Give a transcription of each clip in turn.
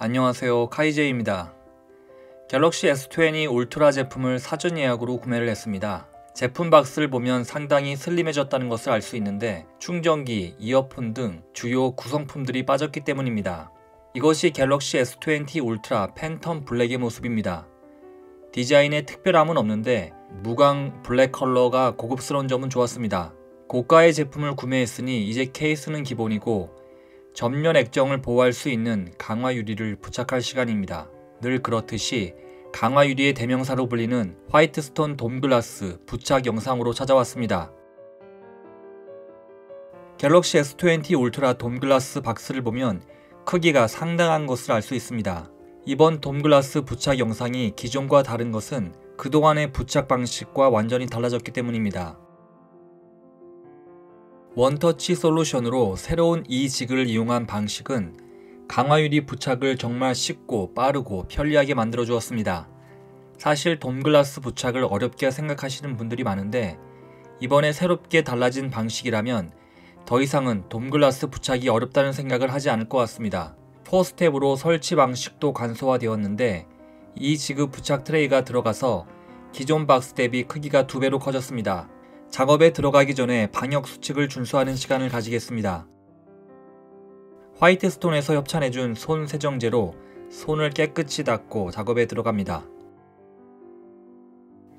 안녕하세요, 카이제이입니다. 갤럭시 S20 울트라 제품을 사전 예약으로 구매를 했습니다. 제품 박스를 보면 상당히 슬림해졌다는 것을 알 수 있는데 충전기, 이어폰 등 주요 구성품들이 빠졌기 때문입니다. 이것이 갤럭시 S20 울트라 팬텀 블랙의 모습입니다. 디자인에 특별함은 없는데 무광 블랙 컬러가 고급스러운 점은 좋았습니다. 고가의 제품을 구매했으니 이제 케이스는 기본이고 전면 액정을 보호할 수 있는 강화 유리를 부착할 시간입니다. 늘 그렇듯이 강화 유리의 대명사로 불리는 화이트스톤 돔글라스 부착 영상으로 찾아왔습니다. 갤럭시 S20 울트라 돔글라스 박스를 보면 크기가 상당한 것을 알 수 있습니다. 이번 돔글라스 부착 영상이 기존과 다른 것은 그동안의 부착 방식과 완전히 달라졌기 때문입니다. 원터치 솔루션으로 새로운 이 지그를 이용한 방식은 강화유리 부착을 정말 쉽고 빠르고 편리하게 만들어 주었습니다. 사실 돔글라스 부착을 어렵게 생각하시는 분들이 많은데 이번에 새롭게 달라진 방식이라면 더 이상은 돔글라스 부착이 어렵다는 생각을 하지 않을 것 같습니다. 4스텝으로 설치 방식도 간소화되었는데 이 지그 부착 트레이가 들어가서 기존 박스 대비 크기가 2배로 커졌습니다. 작업에 들어가기 전에 방역 수칙을 준수하는 시간을 가지겠습니다. 화이트스톤에서 협찬해준 손 세정제로 손을 깨끗이 닦고 작업에 들어갑니다.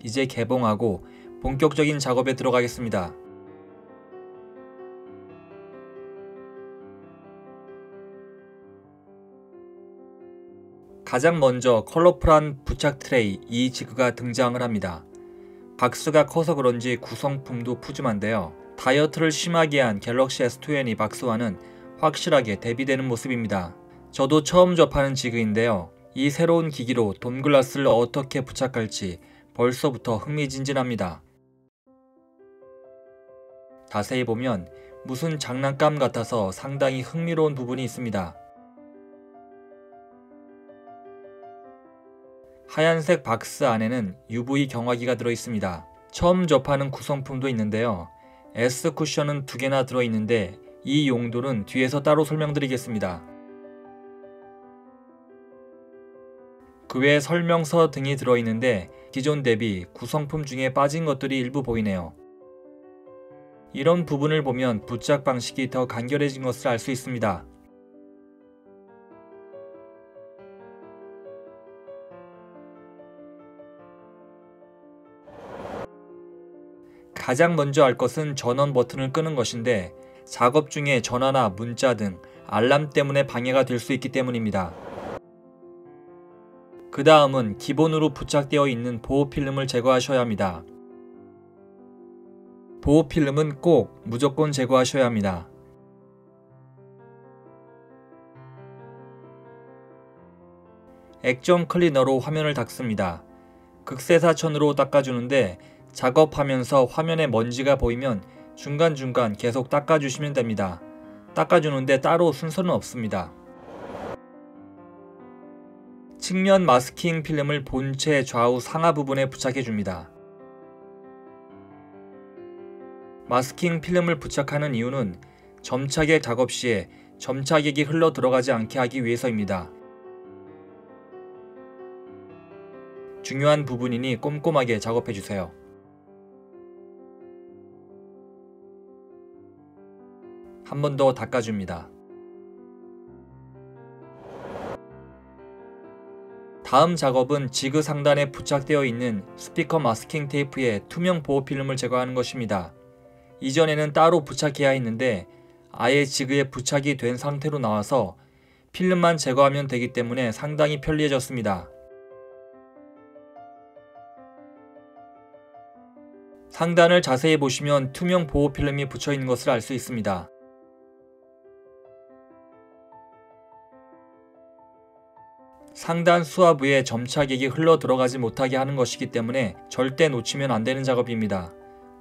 이제 개봉하고 본격적인 작업에 들어가겠습니다. 가장 먼저 컬러풀한 부착 트레이 이 지그가 등장을 합니다. 박스가 커서 그런지 구성품도 푸짐한데요. 다이어트를 심하게 한 갤럭시 S20 박스와는 확실하게 대비되는 모습입니다. 저도 처음 접하는 지그인데요. 이 새로운 기기로 돔글라스를 어떻게 부착할지 벌써부터 흥미진진합니다. 자세히 보면 무슨 장난감 같아서 상당히 흥미로운 부분이 있습니다. 하얀색 박스 안에는 UV 경화기가 들어있습니다. 처음 접하는 구성품도 있는데요. S 쿠션은 2개나 들어있는데 이 용도는 뒤에서 따로 설명드리겠습니다. 그 외에 설명서 등이 들어있는데 기존 대비 구성품 중에 빠진 것들이 일부 보이네요. 이런 부분을 보면 부착 방식이 더 간결해진 것을 알 수 있습니다. 가장 먼저 할 것은 전원 버튼을 끄는 것인데 작업 중에 전화나 문자 등 알람 때문에 방해가 될 수 있기 때문입니다. 그 다음은 기본으로 부착되어 있는 보호 필름을 제거하셔야 합니다. 보호 필름은 꼭 무조건 제거하셔야 합니다. 액정 클리너로 화면을 닦습니다. 극세사천으로 닦아주는데 작업하면서 화면에 먼지가 보이면 중간중간 계속 닦아주시면 됩니다. 닦아주는데 따로 순서는 없습니다. 측면 마스킹 필름을 본체 좌우 상하 부분에 부착해줍니다. 마스킹 필름을 부착하는 이유는 점착액 작업 시에 점착액이 흘러 들어가지 않게 하기 위해서입니다. 중요한 부분이니 꼼꼼하게 작업해주세요. 한 번 더 닦아줍니다. 다음 작업은 지그 상단에 부착되어 있는 스피커 마스킹 테이프에 투명 보호 필름을 제거하는 것입니다. 이전에는 따로 부착해야 했는데 아예 지그에 부착이 된 상태로 나와서 필름만 제거하면 되기 때문에 상당히 편리해졌습니다. 상단을 자세히 보시면 투명 보호 필름이 붙여 있는 것을 알 수 있습니다. 상단 수화부에 점착액이 흘러 들어가지 못하게 하는 것이기 때문에 절대 놓치면 안 되는 작업입니다.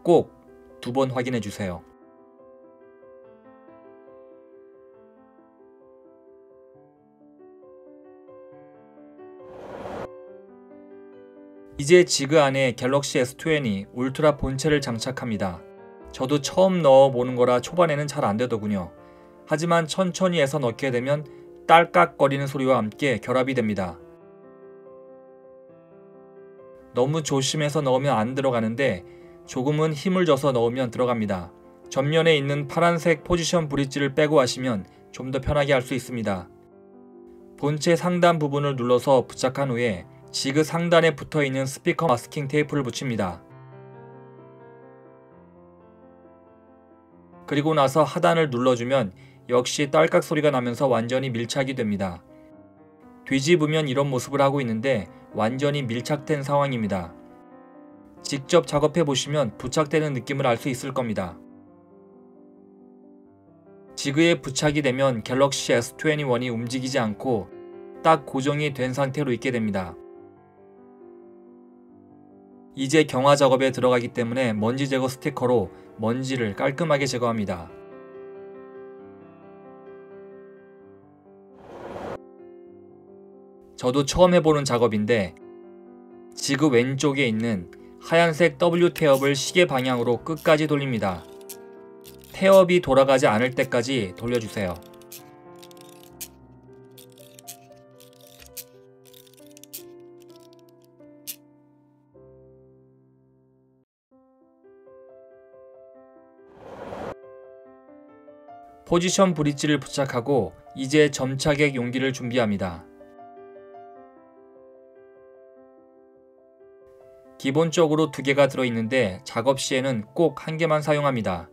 꼭 2번 확인해 주세요. 이제 지그 안에 갤럭시 S20 울트라 본체를 장착합니다. 저도 처음 넣어보는 거라 초반에는 잘 안되더군요. 하지만 천천히 해서 넣게 되면 딸깍거리는 소리와 함께 결합이 됩니다. 너무 조심해서 넣으면 안 들어가는데 조금은 힘을 줘서 넣으면 들어갑니다. 전면에 있는 파란색 포지션 브릿지를 빼고 하시면 좀 더 편하게 할 수 있습니다. 본체 상단 부분을 눌러서 부착한 후에 지그 상단에 붙어있는 스피커 마스킹 테이프를 붙입니다. 그리고 나서 하단을 눌러주면 역시 딸깍 소리가 나면서 완전히 밀착이 됩니다. 뒤집으면 이런 모습을 하고 있는데 완전히 밀착된 상황입니다. 직접 작업해 보시면 부착되는 느낌을 알 수 있을 겁니다. 지그에 부착이 되면 갤럭시 S21이 움직이지 않고 딱 고정이 된 상태로 있게 됩니다. 이제 경화 작업에 들어가기 때문에 먼지 제거 스티커로 먼지를 깔끔하게 제거합니다. 저도 처음 해보는 작업인데 지그 왼쪽에 있는 하얀색 W 태엽을 시계 방향으로 끝까지 돌립니다. 태엽이 돌아가지 않을 때까지 돌려주세요. 포지션 브릿지를 부착하고 이제 점착액 용기를 준비합니다. 기본적으로 2개가 들어있는데 작업 시에는 꼭 1개만 사용합니다.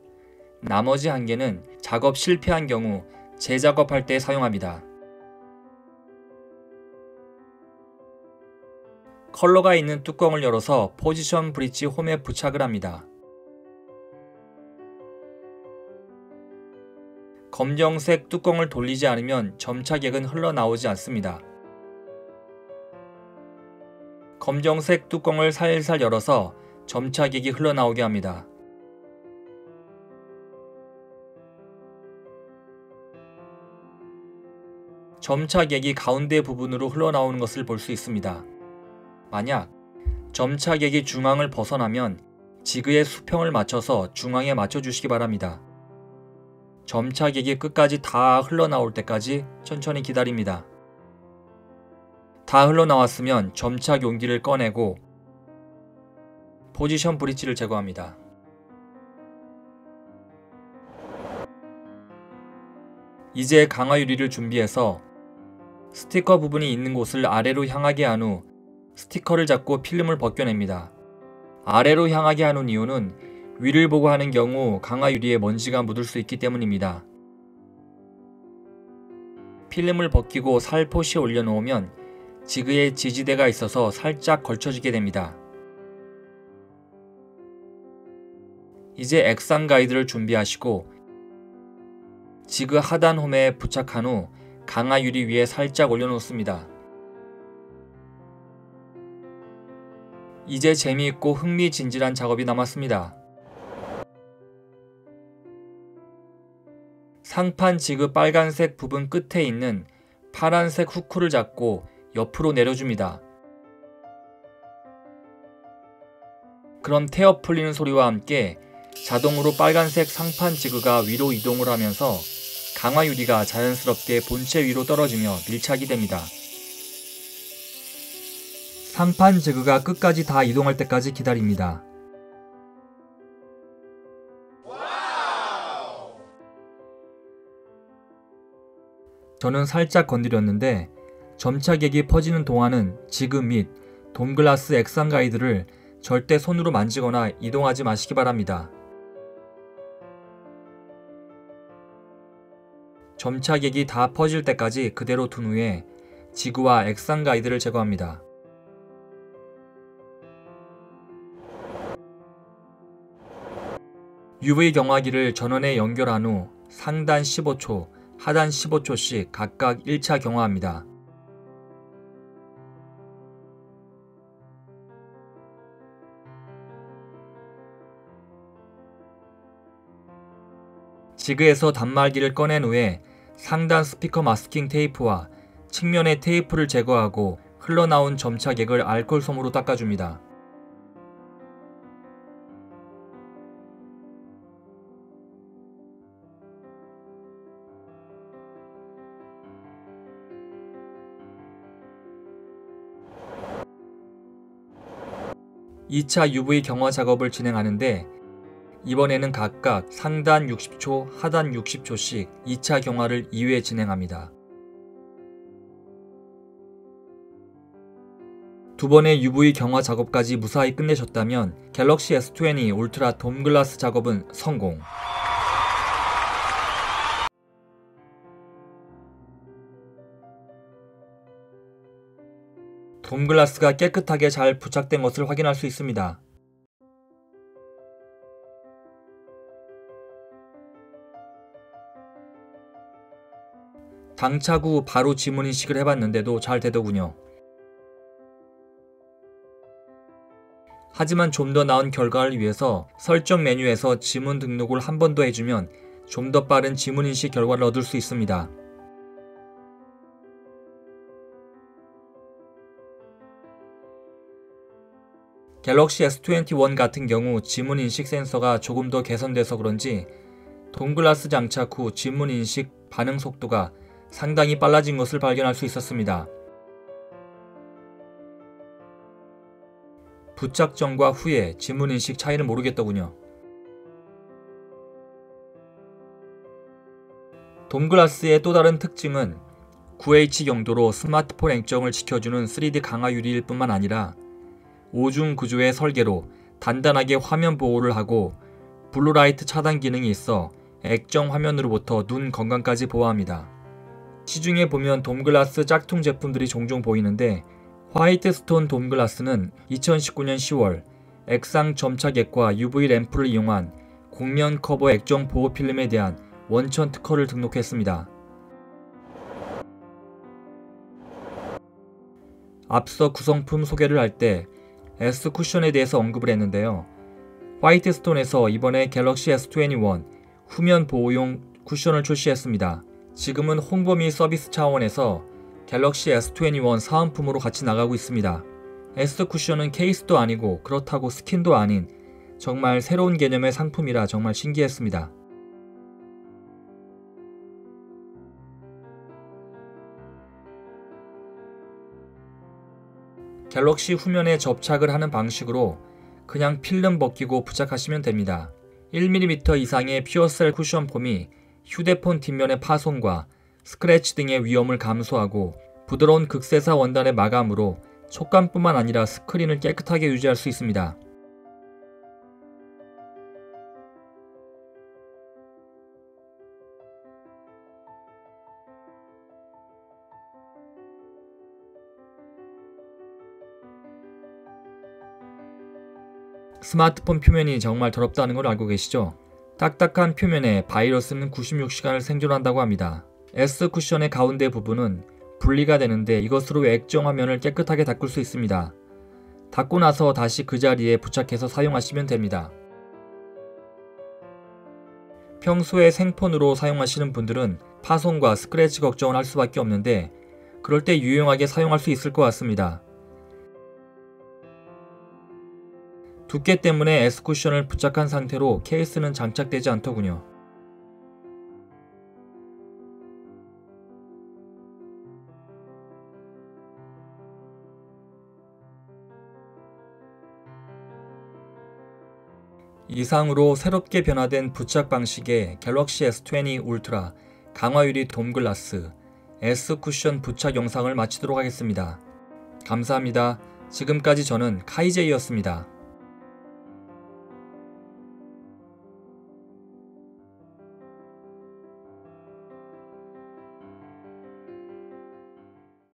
나머지 1개는 작업 실패한 경우 재작업할 때 사용합니다. 컬러가 있는 뚜껑을 열어서 포지션 브릿지 홈에 부착을 합니다. 검정색 뚜껑을 돌리지 않으면 점착액은 흘러나오지 않습니다. 검정색 뚜껑을 살살 열어서 점착액이 흘러나오게 합니다. 점착액이 가운데 부분으로 흘러나오는 것을 볼 수 있습니다. 만약 점착액이 중앙을 벗어나면 지그의 수평을 맞춰서 중앙에 맞춰주시기 바랍니다. 점착액이 끝까지 다 흘러나올 때까지 천천히 기다립니다. 다 흘러나왔으면 점착 용기를 꺼내고 포지션 브릿지를 제거합니다. 이제 강화 유리를 준비해서 스티커 부분이 있는 곳을 아래로 향하게 한 후 스티커를 잡고 필름을 벗겨냅니다. 아래로 향하게 하는 이유는 위를 보고 하는 경우 강화 유리에 먼지가 묻을 수 있기 때문입니다. 필름을 벗기고 살포시 올려놓으면 지그에 지지대가 있어서 살짝 걸쳐지게 됩니다. 이제 액상 가이드를 준비하시고 지그 하단 홈에 부착한 후 강화 유리 위에 살짝 올려놓습니다. 이제 재미있고 흥미진진한 작업이 남았습니다. 상판 지그 빨간색 부분 끝에 있는 파란색 후크를 잡고 옆으로 내려줍니다. 그럼 태엽 풀리는 소리와 함께 자동으로 빨간색 상판 지그가 위로 이동을 하면서 강화 유리가 자연스럽게 본체 위로 떨어지며 밀착이 됩니다. 상판 지그가 끝까지 다 이동할 때까지 기다립니다. 저는 살짝 건드렸는데 점착액이 퍼지는 동안은 지그 및 돔글라스 액상 가이드를 절대 손으로 만지거나 이동하지 마시기 바랍니다. 점착액이 다 퍼질 때까지 그대로 둔 후에 지그와 액상 가이드를 제거합니다. UV 경화기를 전원에 연결한 후 상단 15초, 하단 15초씩 각각 1차 경화합니다. 지그에서 단말기를 꺼낸 후에 상단 스피커 마스킹 테이프와 측면의 테이프를 제거하고 흘러나온 점착액을 알코올솜으로 닦아줍니다. 2차 UV 경화 작업을 진행하는데 이번에는 각각 상단 60초, 하단 60초씩 2차 경화를 2회 진행합니다. 두 번의 UV 경화 작업까지 무사히 끝내셨다면 갤럭시 S20 울트라 돔글라스 작업은 성공! 돔글라스가 깨끗하게 잘 부착된 것을 확인할 수 있습니다. 당착 후 바로 지문 인식을 해봤는데도 잘 되더군요. 하지만 좀 더 나은 결과를 위해서 설정 메뉴에서 지문 등록을 한 번 더 해주면 좀 더 빠른 지문 인식 결과를 얻을 수 있습니다. 갤럭시 S21 같은 경우 지문 인식 센서가 조금 더 개선돼서 그런지 돔글라스 장착 후 지문 인식 반응 속도가 상당히 빨라진 것을 발견할 수 있었습니다. 부착 전과 후에 지문 인식 차이는 모르겠더군요. 돔글라스의 또 다른 특징은 9H 경도로 스마트폰 액정을 지켜주는 3D 강화 유리일 뿐만 아니라 5중 구조의 설계로 단단하게 화면 보호를 하고 블루라이트 차단 기능이 있어 액정 화면으로부터 눈 건강까지 보호합니다. 시중에 보면 돔글라스 짝퉁 제품들이 종종 보이는데 화이트스톤 돔글라스는 2019년 10월 액상 점착액과 UV 램프를 이용한 곡면 커버 액정 보호 필름에 대한 원천 특허를 등록했습니다. 앞서 구성품 소개를 할 때 S 쿠션에 대해서 언급을 했는데요. 화이트스톤에서 이번에 갤럭시 S21 후면 보호용 쿠션을 출시했습니다. 지금은 홍보 및 서비스 차원에서 갤럭시 S21 사은품으로 같이 나가고 있습니다. S 쿠션은 케이스도 아니고 그렇다고 스킨도 아닌 정말 새로운 개념의 상품이라 정말 신기했습니다. 갤럭시 후면에 접착을 하는 방식으로 그냥 필름 벗기고 부착하시면 됩니다. 1mm 이상의 퓨어셀 쿠션 폼이 휴대폰 뒷면의 파손과 스크래치 등의 위험을 감소하고 부드러운 극세사 원단의 마감으로 촉감뿐만 아니라 스크린을 깨끗하게 유지할 수 있습니다. 스마트폰 표면이 정말 더럽다는 걸 알고 계시죠? 딱딱한 표면에 바이러스는 96시간을 생존한다고 합니다. S 쿠션의 가운데 부분은 분리가 되는데 이것으로 액정 화면을 깨끗하게 닦을 수 있습니다. 닦고 나서 다시 그 자리에 부착해서 사용하시면 됩니다. 평소에 생폰으로 사용하시는 분들은 파손과 스크래치 걱정을 할 수밖에 없는데 그럴 때 유용하게 사용할 수 있을 것 같습니다. 두께 때문에 S 쿠션을 부착한 상태로 케이스는 장착되지 않더군요. 이상으로 새롭게 변화된 부착 방식의 갤럭시 S20 울트라 강화유리 돔글라스 S 쿠션 부착 영상을 마치도록 하겠습니다. 감사합니다. 지금까지 저는 카이제이였습니다.